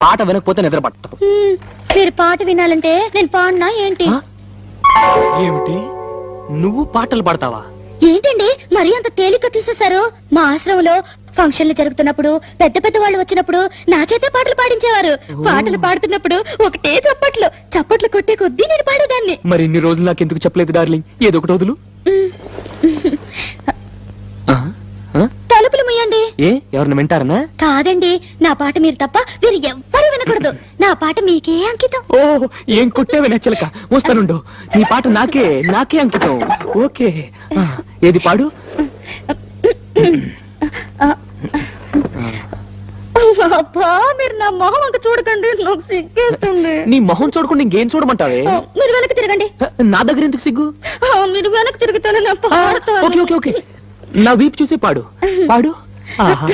పాట వినకపోతే నిద్ర పట్టదు. మీరు పాట వినాలంటే నేను పాడినా ఏంటి? ఏమిటి నువ్వు పాటలు పాడతావా? ఏంటండి మరీ అంత తేలిక తీసేశారు? మా ఆశ్రమంలో ఫంక్షన్లు జరుగుతున్నప్పుడు పెద్ద పెద్ద వాళ్ళు వచ్చినప్పుడు నా చేతే పాటలు పాడించేవారు. పాటలు పాడుతున్నప్పుడు ఒకటే చప్పట్లు చప్పట్లు కొట్టే కొద్దీ నేను పాడేదాన్ని. మరి ఇన్ని రోజులు నాకు ఎందుకు చెప్పలేదు డార్లింగ్? ఏదో ఒకటి వదులు. తలుపులు ముయ్యండి. ఏ ఎవరిని వింటారనా? కాదండి, నా పాట మీరు తప్ప మీరు ఎవ్వరూ వినకూడదు. నా పాట మీకే అంకితం. ఓ ఏం కొట్టేవి నచ్చలక వస్తానుండు. నీ పాట నాకే అంకితం. ఓకే ఏది పాడు. అబ్బా మీరు నా మొహం అంక చూడకండి, నాకు సిగ్గేస్తుంది. నీ మొహం చూడకుండా ఇంకేం చూడమంటావే? మీరు వెనక్కి తిరగండి. నా దగ్గర ఎందుకు సిగ్గు? మీరు వెనక్కి తిరుగుతాను, నా పాడతాను. ఓకే ఓకే ఓకే నా వీపు చూసి పాడు. ఆహా